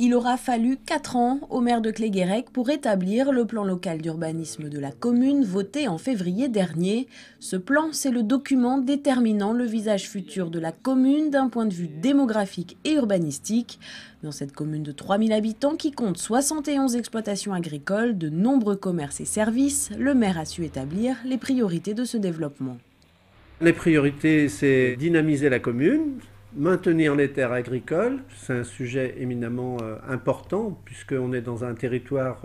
Il aura fallu 4 ans au maire de Cléguérec pour établir le plan local d'urbanisme de la commune voté en février dernier. Ce plan, c'est le document déterminant le visage futur de la commune d'un point de vue démographique et urbanistique. Dans cette commune de 3000 habitants qui compte 71 exploitations agricoles, de nombreux commerces et services, le maire a su établir les priorités de ce développement. Les priorités, c'est dynamiser la commune, maintenir les terres agricoles. C'est un sujet éminemment important puisqu'on est dans un territoire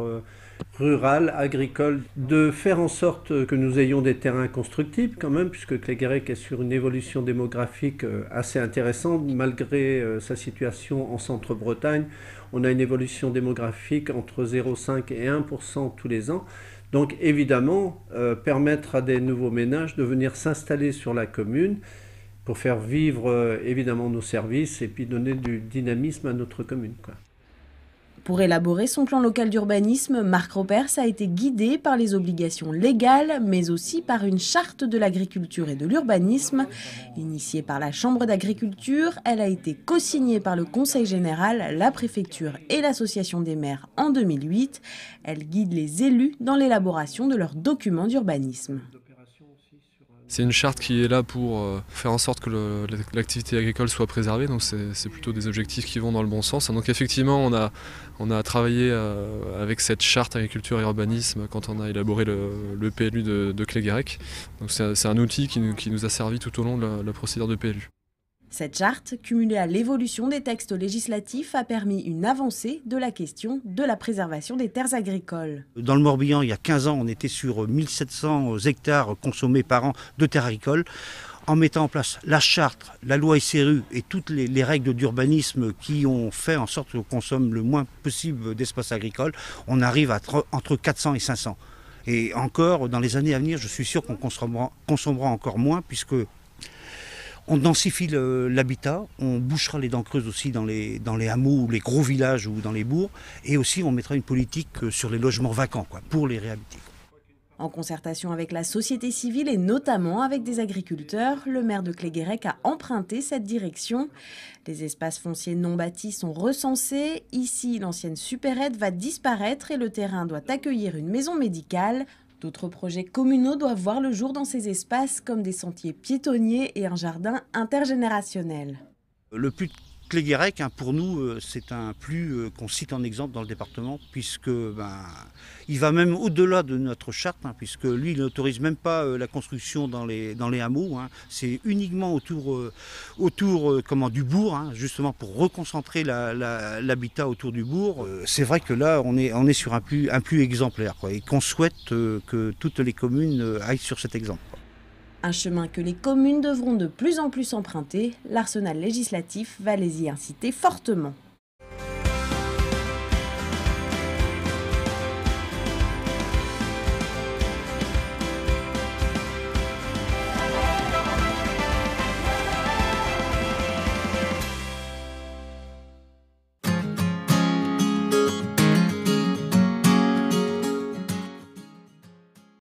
rural, agricole, de faire en sorte que nous ayons des terrains constructibles quand même, puisque Cléguérec est sur une évolution démographique assez intéressante, malgré sa situation en centre-Bretagne. On a une évolution démographique entre 0,5 et 1% tous les ans. Donc évidemment, permettre à des nouveaux ménages de venir s'installer sur la commune pour faire vivre évidemment nos services et puis donner du dynamisme à notre commune, quoi. Pour élaborer son plan local d'urbanisme, Marc Ropers a été guidé par les obligations légales, mais aussi par une charte de l'agriculture et de l'urbanisme. Initiée par la Chambre d'agriculture, elle a été co-signée par le Conseil général, la préfecture et l'Association des maires en 2008. Elle guide les élus dans l'élaboration de leurs documents d'urbanisme. C'est une charte qui est là pour faire en sorte que l'activité agricole soit préservée, donc c'est plutôt des objectifs qui vont dans le bon sens. Donc effectivement, on a travaillé avec cette charte agriculture et urbanisme quand on a élaboré le PLU de Cléguérec. Donc c'est un outil qui nous a servi tout au long de la procédure de PLU. Cette charte, cumulée à l'évolution des textes législatifs, a permis une avancée de la question de la préservation des terres agricoles. Dans le Morbihan, il y a 15 ans, on était sur 1700 hectares consommés par an de terres agricoles. En mettant en place la charte, la loi SRU et toutes les règles d'urbanisme qui ont fait en sorte qu'on consomme le moins possible d'espace agricole, on arrive à entre 400 et 500. Et encore, dans les années à venir, je suis sûr qu'on consommera encore moins puisque on densifie l'habitat, on bouchera les dents creuses aussi dans les hameaux, ou les gros villages ou dans les bourgs, et aussi on mettra une politique sur les logements vacants, pour les réhabiliter. En concertation avec la société civile et notamment avec des agriculteurs, le maire de Cléguérec a emprunté cette direction. Les espaces fonciers non bâtis sont recensés. Ici, l'ancienne supérette va disparaître et le terrain doit accueillir une maison médicale. D'autres projets communaux doivent voir le jour dans ces espaces, comme des sentiers piétonniers et un jardin intergénérationnel. Le PLU de Cléguérec, pour nous, c'est un PLU qu'on cite en exemple dans le département, puisque il va même au-delà de notre charte, puisque lui, il n'autorise même pas la construction dans les hameaux. C'est uniquement autour du bourg, justement pour reconcentrer l'habitat autour du bourg. C'est vrai que là, on est sur un PLU exemplaire, et qu'on souhaite que toutes les communes aillent sur cet exemple. Un chemin que les communes devront de plus en plus emprunter. L'arsenal législatif va les y inciter fortement.